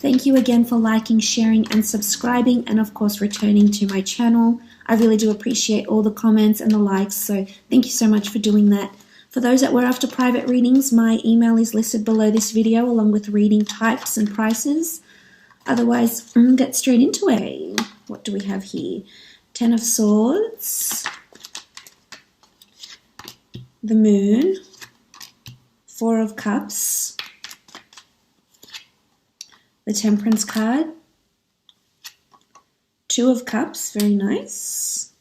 Thank you again for liking, sharing, and subscribing, and of course returning to my channel. I really do appreciate all the comments and the likes, so thank you so much for doing that. For those that were after private readings, my email is listed below this video along with reading types and prices. Otherwise, get straight into it. What do we have here? Ten of Swords, the Moon, Four of Cups, the Temperance card, Two of Cups, very nice,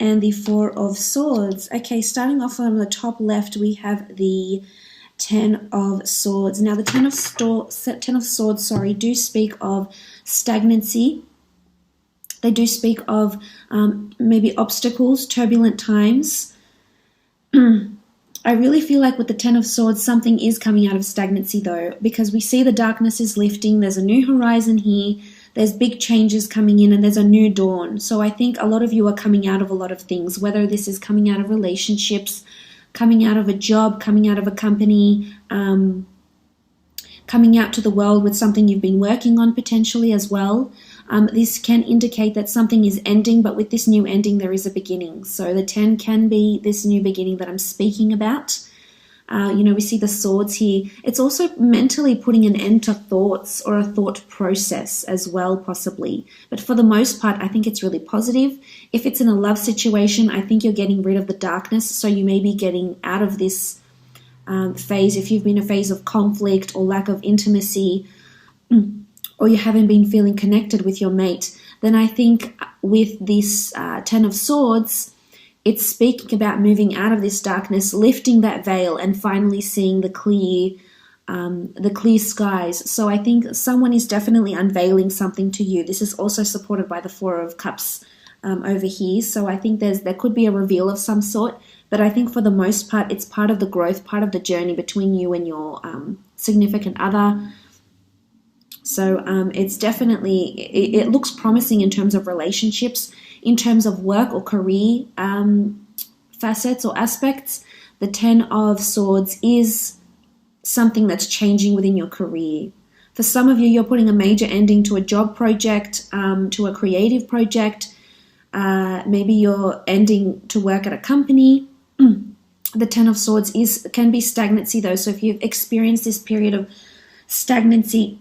and the Four of Swords. Okay, starting off on the top left, we have the Ten of Swords. Now, the Ten of Swords, do speak of stagnancy. They do speak of maybe obstacles, turbulent times. I really feel like with the Ten of Swords, something is coming out of stagnancy though, because we see the darkness is lifting. There's a new horizon here. There's big changes coming in and there's a new dawn. So I think a lot of you are coming out of a lot of things, whether this is coming out of relationships, coming out of a job, coming out of a company, coming out to the world with something you've been working on potentially as well. This can indicate that something is ending, but with this new ending, there is a beginning. So the 10 can be this new beginning that I'm speaking about. We see the swords here. It's also mentally putting an end to thoughts or a thought process as well, possibly. But for the most part, I think it's really positive. If it's in a love situation, I think you're getting rid of the darkness. So you may be getting out of this phase. If you've been a phase of conflict or lack of intimacy, or you haven't been feeling connected with your mate, then I think with this Ten of Swords, it's speaking about moving out of this darkness, lifting that veil, and finally seeing the clear skies. So I think someone is definitely unveiling something to you. This is also supported by the Four of Cups over here. So I think there could be a reveal of some sort, but I think for the most part, it's part of the growth, part of the journey between you and your significant other. So it's definitely, it looks promising in terms of relationships, in terms of work or career facets or aspects. The Ten of Swords is something that's changing within your career. For some of you, you're putting a major ending to a job project, to a creative project. Maybe you're ending to work at a company. The Ten of Swords can be stagnancy though. So if you've experienced this period of stagnancy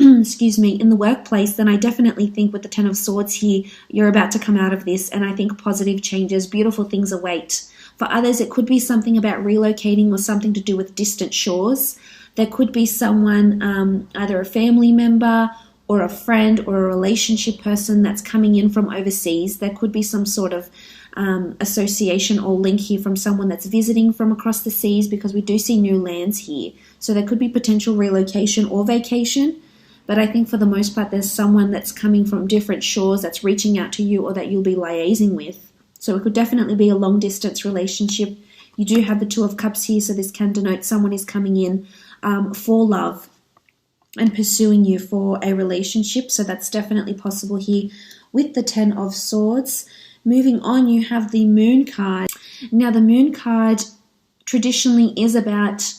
excuse me, in the workplace, then I definitely think with the Ten of Swords here, you're about to come out of this, and I think positive changes, beautiful things await. For others, it could be something about relocating or something to do with distant shores. There could be someone, either a family member or a friend or a relationship person that's coming in from overseas. There could be some sort of association or link here from someone that's visiting from across the seas, because we do see new lands here. So there could be potential relocation or vacation, but I think for the most part there's someone that's coming from different shores that's reaching out to you or that you'll be liaising with. So it could definitely be a long distance relationship. You do have the Two of Cups here, so this can denote someone is coming in for love and pursuing you for a relationship. So that's definitely possible here with the Ten of Swords. Moving on, you have the Moon card. Now, the Moon card traditionally is about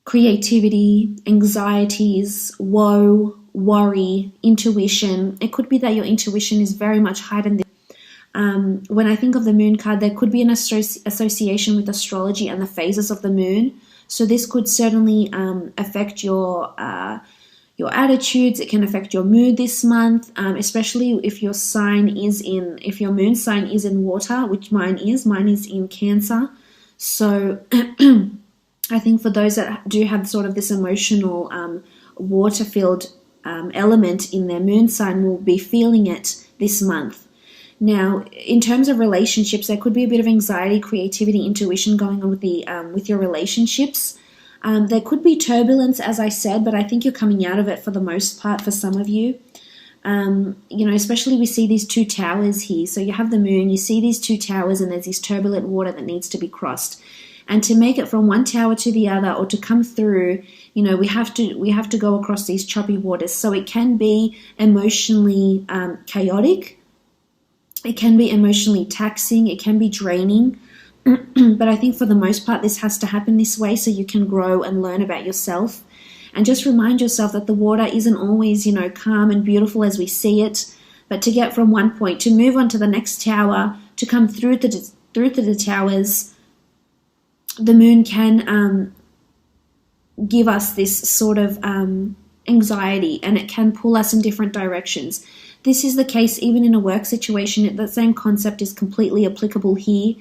creativity, anxieties, woe, worry, intuition. It could be that your intuition is very much heightened. When I think of the Moon card, there could be an association with astrology and the phases of the moon. So this could certainly affect your attitudes. It can affect your mood this month, especially if your moon sign is in water, which mine is in Cancer. So I think for those that do have sort of this emotional water-filled element in their moon sign, will be feeling it this month. Now, in terms of relationships, there could be a bit of anxiety, creativity, intuition going on with your relationships. There could be turbulence, as I said, but I think you're coming out of it for the most part for some of you. Especially we see these two towers here. So you have the moon, you see these two towers, and there's this turbulent water that needs to be crossed. And to make it from one tower to the other, or to come through, we have to go across these choppy waters. So it can be emotionally chaotic. It can be emotionally taxing. It can be draining. But I think for the most part, this has to happen this way so you can grow and learn about yourself. And just remind yourself that the water isn't always, you know, calm and beautiful as we see it, but to get from one point, to move on to the next tower, to come through to the towers, the moon can give us this sort of anxiety, and it can pull us in different directions. This is the case even in a work situation. The same concept is completely applicable here.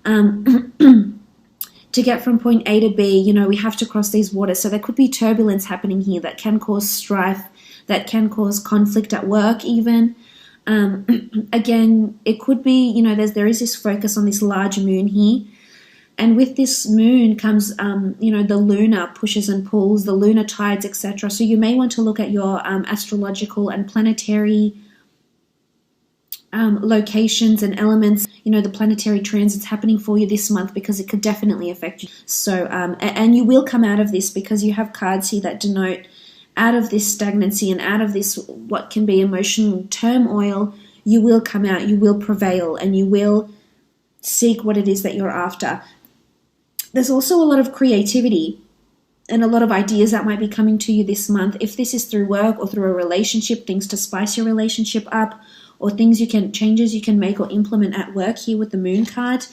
To get from point A to B, you know, we have to cross these waters. So there could be turbulence happening here that can cause strife, that can cause conflict at work even. Again, it could be, you know, there is this focus on this large moon here. And with this moon comes, you know, the lunar pushes and pulls, the lunar tides, etc. So you may want to look at your astrological and planetary locations and elements, you know, the planetary transits happening for you this month, because it could definitely affect you. So, and you will come out of this, because you have cards here that denote out of this stagnancy and out of this what can be emotional turmoil. You will come out, you will prevail, and you will seek what it is that you're after. There's also a lot of creativity and a lot of ideas that might be coming to you this month. If this is through work or through a relationship, things to spice your relationship up, or changes you can make or implement at work here with the moon card.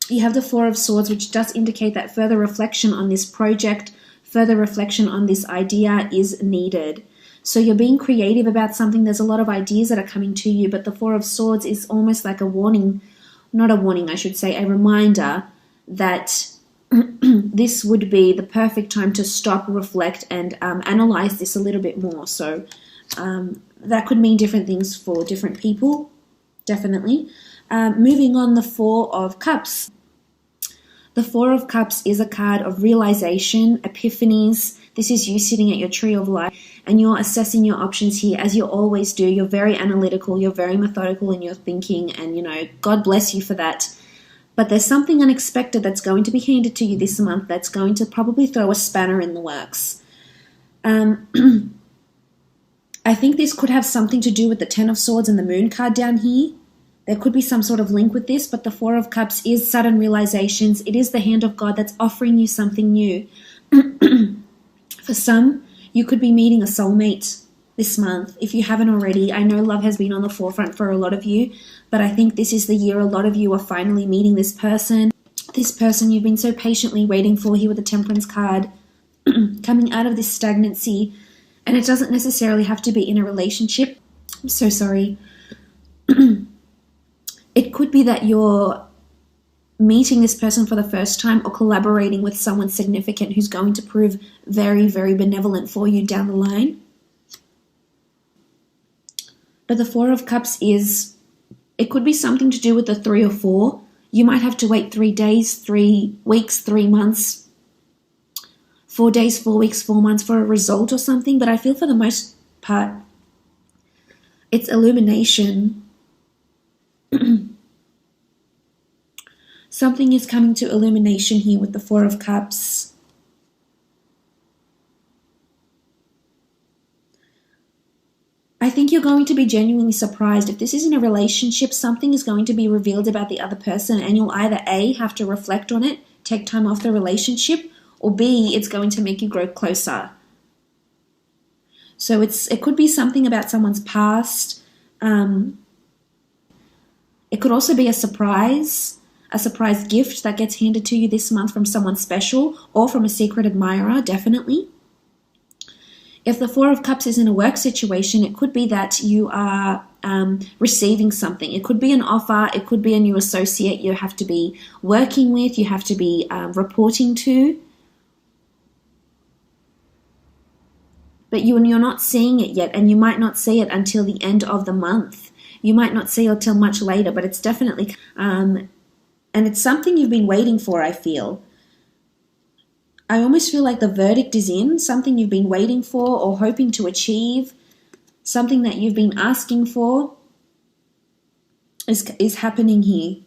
You have the Four of Swords, which does indicate that further reflection on this project, further reflection on this idea is needed. So you're being creative about something. There's a lot of ideas that are coming to you, but the Four of Swords is almost like a warning, not a warning, I should say, a reminder that this would be the perfect time to stop, reflect, and analyze this a little bit more. So that could mean different things for different people, definitely. Moving on, the Four of Cups. The Four of Cups is a card of realization, epiphanies. This is you sitting at your tree of life, and you're assessing your options here, as you always do. You're very analytical, you're very methodical in your thinking, and, you know, God bless you for that. But there's something unexpected that's going to be handed to you this month that's going to probably throw a spanner in the works. I think this could have something to do with the Ten of Swords and the Moon card down here. There could be some sort of link with this, but the Four of Cups is sudden realizations. It is the hand of God that's offering you something new. For some, you could be meeting a soulmate this month. If you haven't already, I know love has been on the forefront for a lot of you, but I think this is the year a lot of you are finally meeting this person you've been so patiently waiting for here with the Temperance card, coming out of this stagnancy. And it doesn't necessarily have to be in a relationship. I'm so sorry. It could be that you're meeting this person for the first time, or collaborating with someone significant who's going to prove very, very benevolent for you down the line. But the Four of Cups it could be something to do with the 3 or 4. You might have to wait 3 days, 3 weeks, 3 months, 4 days, 4 weeks, 4 months for a result or something. But I feel for the most part, it's illumination. Something is coming to illumination here with the Four of Cups. I think you're going to be genuinely surprised. If this is in a relationship, something is going to be revealed about the other person, and you'll either A, have to reflect on it, take time off the relationship, or B, it's going to make you grow closer. So it could be something about someone's past. It could also be a surprise gift that gets handed to you this month from someone special, or from a secret admirer, definitely. If the Four of Cups is in a work situation, it could be that you are receiving something. It could be an offer. It could be a new associate you have to be working with, you have to be reporting to. But you're not seeing it yet, and you might not see it until the end of the month. You might not see it until much later, but it's definitely... and it's something you've been waiting for, I feel. I almost feel like the verdict is in, something you've been waiting for or hoping to achieve, something that you've been asking for is happening here.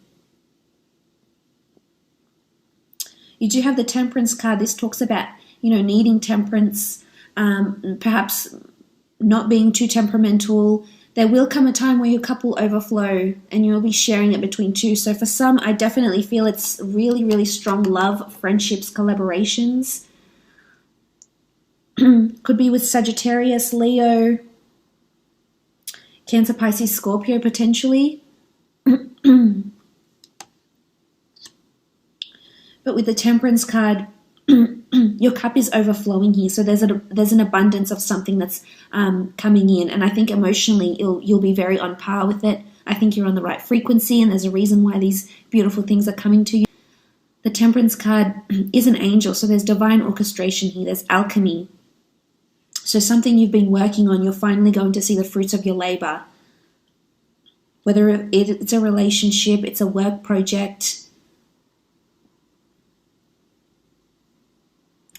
You do have the Temperance card. This talks about, needing temperance, perhaps not being too temperamental. There will come a time where your cup will overflow and you'll be sharing it between two. So for some, I definitely feel it's really, really strong love, friendships, collaborations. Could be with Sagittarius, Leo, Cancer, Pisces, Scorpio potentially. But with the Temperance card, your cup is overflowing here. So there's an abundance of something that's coming in. And I think emotionally you'll be very on par with it. I think you're on the right frequency, and there's a reason why these beautiful things are coming to you. The Temperance card is an angel, so there's divine orchestration here. There's alchemy. So something you've been working on, you're finally going to see the fruits of your labor. Whether it's a relationship, it's a work project.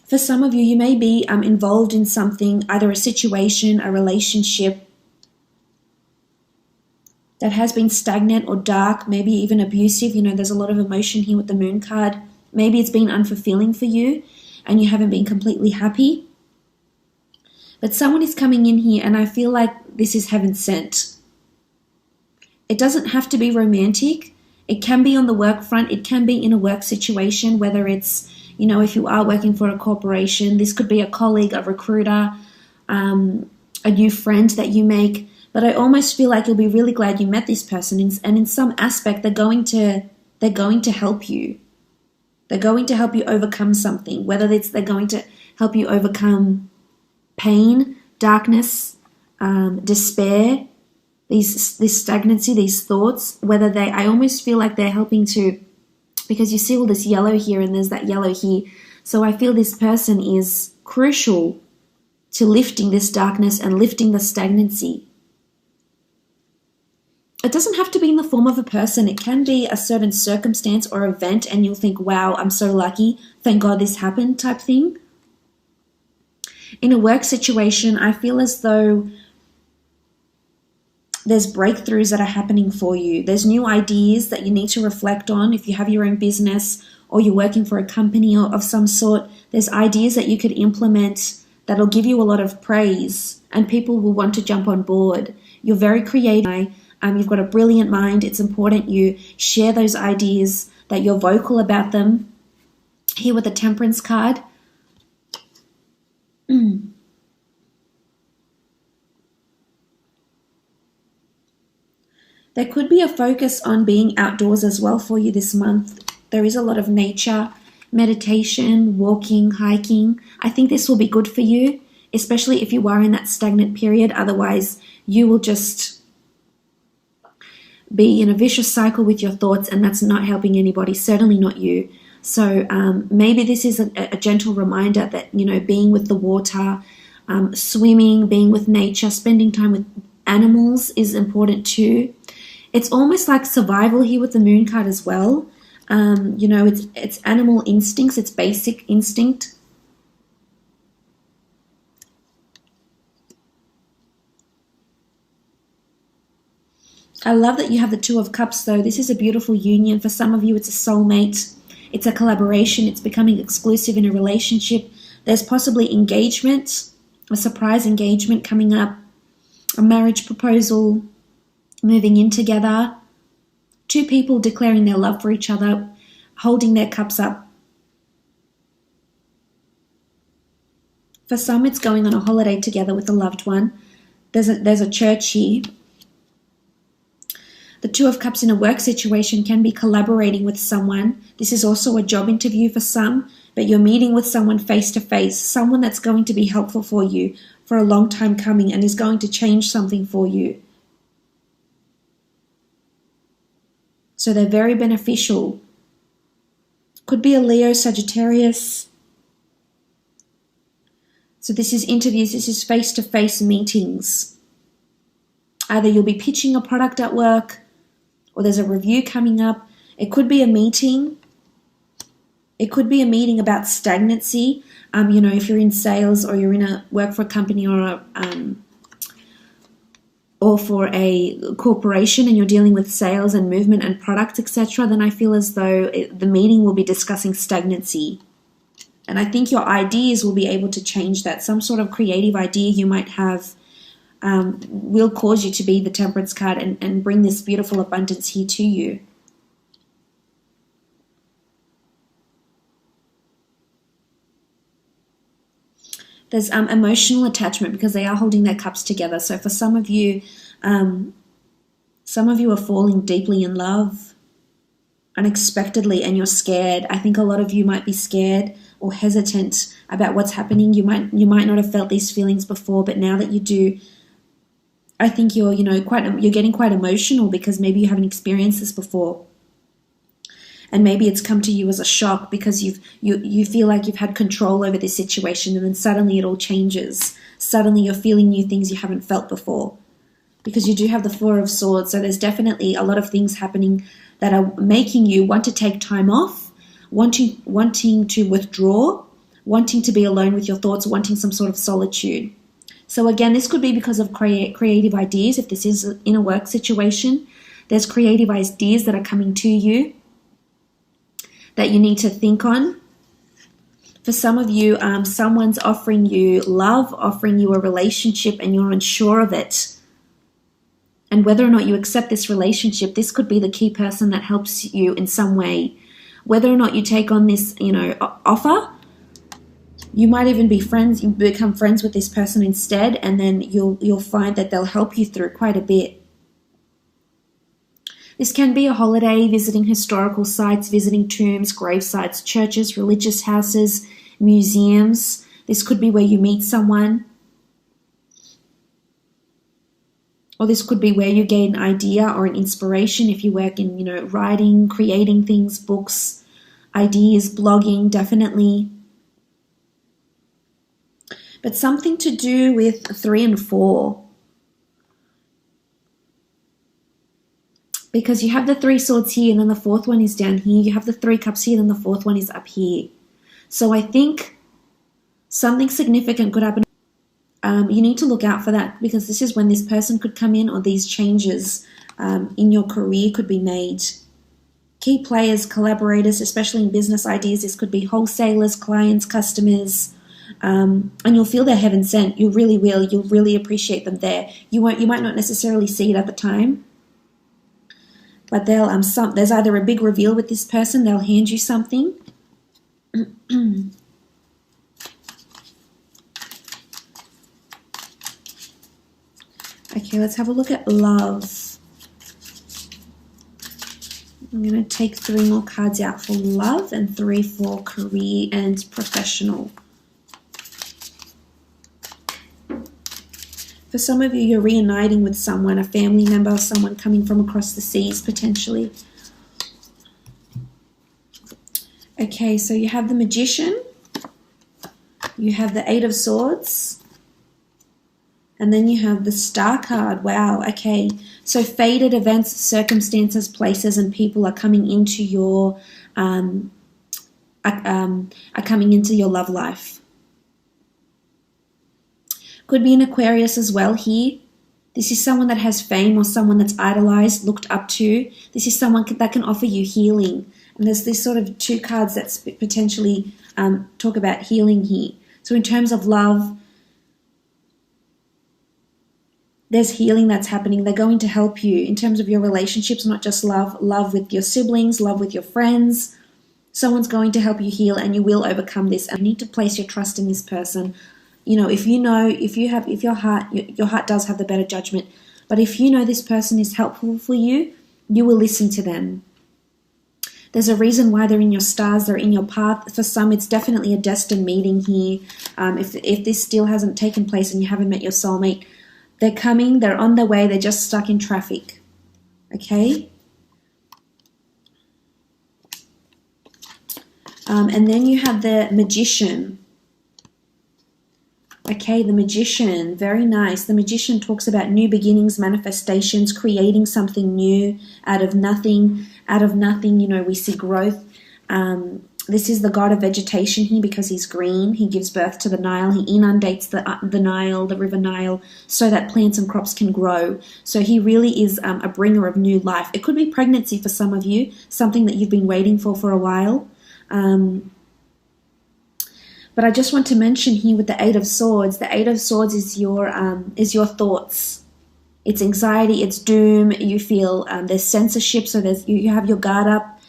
For some of you, you may be involved in something, either a situation, a relationship that has been stagnant or dark, maybe even abusive. You know, there's a lot of emotion here with the Moon card. Maybe it's been unfulfilling for you and you haven't been completely happy. But someone is coming in here and I feel like this is heaven sent. It doesn't have to be romantic. It can be on the work front. It can be in a work situation, whether it's, you know, if you are working for a corporation, this could be a colleague, a recruiter, a new friend that you make. But I almost feel like you'll be really glad you met this person, and in some aspect, they're going to help you. They're going to help you overcome something, whether it's they're going to help you overcome pain, darkness, despair, this stagnancy, these thoughts, I almost feel like they're helping to, because you see all this yellow here and there's that yellow here. So I feel this person is crucial to lifting this darkness and lifting the stagnancy. It doesn't have to be in the form of a person. It can be a certain circumstance or event and you'll think, wow, I'm so lucky. Thank God this happened type thing. In a work situation, I feel as though there's breakthroughs that are happening for you. There's new ideas that you need to reflect on. If you have your own business or you're working for a company of some sort, there's ideas that you could implement that'll give you a lot of praise and people will want to jump on board. You're very creative. You've got a brilliant mind. It's important you share those ideas, that you're vocal about them. Here with the Temperance card. There could be a focus on being outdoors as well for you this month. There is a lot of nature, meditation, walking, hiking. I think this will be good for you, especially if you are in that stagnant period. Otherwise, you will just be in a vicious cycle with your thoughts, and that's not helping anybody, certainly not you. So maybe this is a gentle reminder that, you know, being with the water, swimming, being with nature, spending time with animals is important too. It's almost like survival here with the Moon card as well. You know, it's animal instincts, it's basic instinct. I love that you have the Two of Cups though. This is a beautiful union. For some of you, it's a soulmate. It's a collaboration. It's becoming exclusive in a relationship. There's possibly engagement, a surprise engagement coming up, a marriage proposal, moving in together. Two people declaring their love for each other, holding their cups up. For some, it's going on a holiday together with a loved one. There's a church here. The Two of Cups in a work situation can be collaborating with someone. This is also a job interview for some, but you're meeting with someone face to face, someone that's going to be helpful for you for a long time coming and is going to change something for you. So they're very beneficial. Could be a Leo, Sagittarius. So this is interviews, this is face-to-face meetings. Either you'll be pitching a product at work, or there's a review coming up. It could be a meeting. It could be a meeting about stagnancy. You know, if you're in sales or you're in a work for a company or for a corporation and you're dealing with sales and movement and products, etc., then I feel as though the meeting will be discussing stagnancy. And I think your ideas will be able to change that. Some sort of creative idea you might have will cause you to be the Temperance card and bring this beautiful abundance here to you. There's emotional attachment because they are holding their cups together. So for some of you are falling deeply in love unexpectedly and you're scared. I think a lot of you might be scared or hesitant about what's happening. You might not have felt these feelings before, but now that you do, I think you're getting quite emotional because maybe you haven't experienced this before. And maybe it's come to you as a shock because you feel like you've had control over this situation, and then suddenly it all changes. Suddenly you're feeling new things you haven't felt before. Because you do have the Four of Swords, so there's definitely a lot of things happening that are making you want to take time off, wanting to withdraw, wanting to be alone with your thoughts, wanting some sort of solitude. So again, this could be because of creative ideas. If this is in a work situation, there's creative ideas that are coming to you that you need to think on. For some of you, someone's offering you love, offering you a relationship, and you're unsure of it. And whether or not you accept this relationship, this could be the key person that helps you in some way. Whether or not you take on this, offer, you might even be friends. You become friends with this person instead, and then you'll find that they'll help you through quite a bit. This can be a holiday, visiting historical sites, visiting tombs, grave sites, churches, religious houses, museums. This could be where you meet someone. Or this could be where you gain an idea or an inspiration if you work in, writing, creating things, books, ideas, blogging, definitely. But something to do with 3 and 4. Because you have the 3 swords here and then the 4th one is down here. You have the 3 cups here and then the 4th one is up here. So I think something significant could happen. You need to look out for that because this is when this person could come in, or these changes in your career could be made. Key players, collaborators, especially in business ideas. This could be wholesalers, clients, customers. And you'll feel they're heaven sent. You really will. You'll really appreciate them there. You might not necessarily see it at the time. But there's either a big reveal with this person, they'll hand you something. Okay, let's have a look at love. I'm going to take 3 more cards out for love and 3 for career and professional. For some of you, you're reuniting with someone, a family member, someone coming from across the seas potentially. Okay, so you have the Magician, you have the 8 of Swords, and then you have the Star card. Wow, okay. So fated events, circumstances, places, and people are coming into your love life. Could be an Aquarius as well here. This is someone that has fame or someone that's idolized, looked up to. This is someone that can offer you healing. And there's this sort of 2 cards that potentially talk about healing here. So in terms of love, there's healing that's happening. They're going to help you in terms of your relationships, not just love with your siblings, love with your friends. Someone's going to help you heal, and you will overcome this. And you need to place your trust in this person. If your heart does have the better judgment, but if you know this person is helpful for you, you will listen to them. There's a reason why they're in your stars, they're in your path. For some, it's definitely a destined meeting here. If this still hasn't taken place and you haven't met your soulmate, they're coming, they're on their way, they're just stuck in traffic. Okay? And then you have the Magician. Okay, the Magician, very nice. The Magician talks about new beginnings, manifestations, creating something new out of nothing. Out of nothing, we see growth. This is the god of vegetation here because he's green. He gives birth to the Nile. He inundates the Nile, the river Nile, so that plants and crops can grow. So he really is a bringer of new life. It could be pregnancy for some of you, something that you've been waiting for a while. But I just want to mention here with the 8 of Swords, the 8 of Swords is your thoughts. It's anxiety, it's doom. You feel there's censorship, so you have your guard up.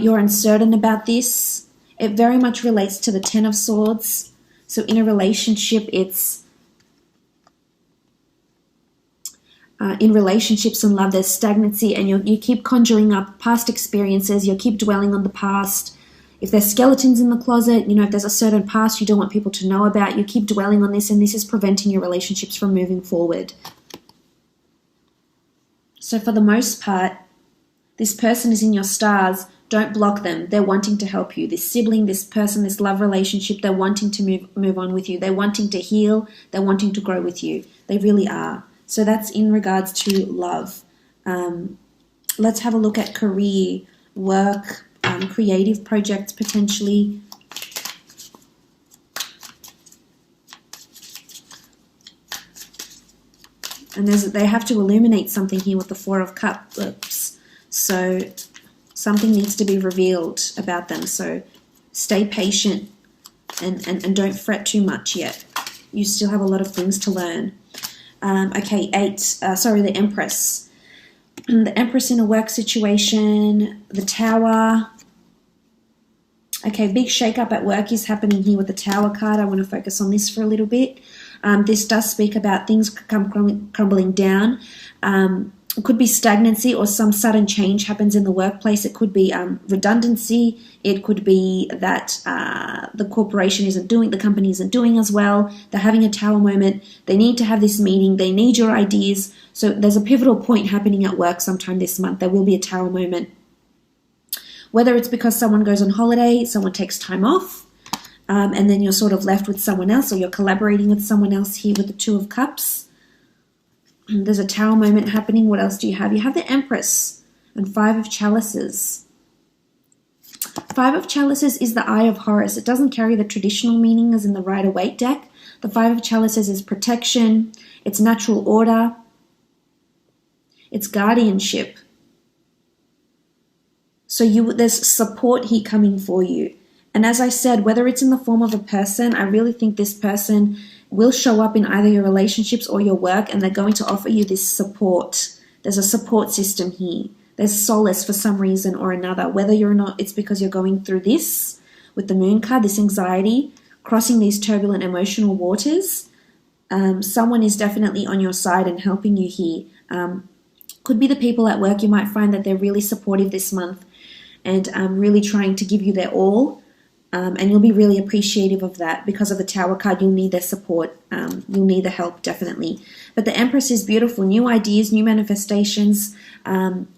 You're uncertain about this. It very much relates to the 10 of Swords. So in a relationship, it's in relationships and love, there's stagnancy, and you keep conjuring up past experiences. You keep dwelling on the past. If there's skeletons in the closet, if there's a certain past you don't want people to know about, you keep dwelling on this, and this is preventing your relationships from moving forward. So for the most part, this person is in your stars. Don't block them. They're wanting to help you. This sibling, this person, this love relationship, they're wanting to move on with you. They're wanting to heal. They're wanting to grow with you. They really are. So that's in regards to love. Let's have a look at career, work, creative projects potentially. And they have to illuminate something here with the Four of Cups. So something needs to be revealed about them. So stay patient and don't fret too much yet. You still have a lot of things to learn. Okay, the Empress. The Empress in a work situation, the Tower. Okay, big shake-up at work is happening here with the Tower card. I want to focus on this for a little bit. This does speak about things crumbling down. It could be stagnancy or some sudden change happens in the workplace. It could be redundancy. It could be that the corporation the company isn't doing as well. They're having a Tower moment. They need to have this meeting. They need your ideas. So there's a pivotal point happening at work sometime this month. There will be a Tower moment. Whether it's because someone goes on holiday, someone takes time off, and then you're sort of left with someone else, or you're collaborating with someone else here with the Two of Cups. There's a Tower moment happening. What else do you have? You have the Empress and Five of Chalices. Five of Chalices is the Eye of Horus. It doesn't carry the traditional meaning as in the Rider-Waite deck. The Five of Chalices is protection. It's natural order. It's guardianship. So there's support here coming for you. And as I said, whether it's in the form of a person, I really think this person will show up in either your relationships or your work, and they're going to offer you this support. There's a support system here. There's solace for some reason or another, whether you're not, it's because you're going through this with the Moon card, this anxiety, crossing these turbulent emotional waters. Someone is definitely on your side and helping you here. Could be the people at work. You might find that they're really supportive this month and really trying to give you their all. And you'll be really appreciative of that. Because of the Tower card, you'll need their support. You'll need the help, definitely. But the Empress is beautiful. New ideas, new manifestations,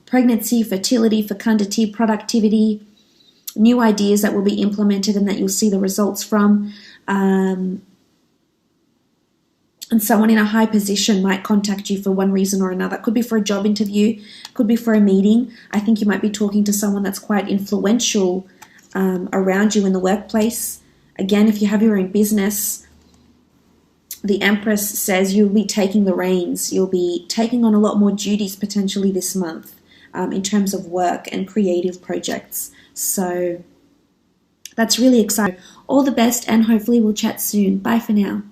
pregnancy, fertility, fecundity, productivity, new ideas that will be implemented and that you'll see the results from. And someone in a high position might contact you for one reason or another. Could be for a job interview, could be for a meeting. I think you might be talking to someone that's quite influential around you in the workplace. Again, if you have your own business, the Empress says you'll be taking the reins. You'll be taking on a lot more duties potentially this month in terms of work and creative projects. So that's really exciting. All the best, and hopefully we'll chat soon. Bye for now.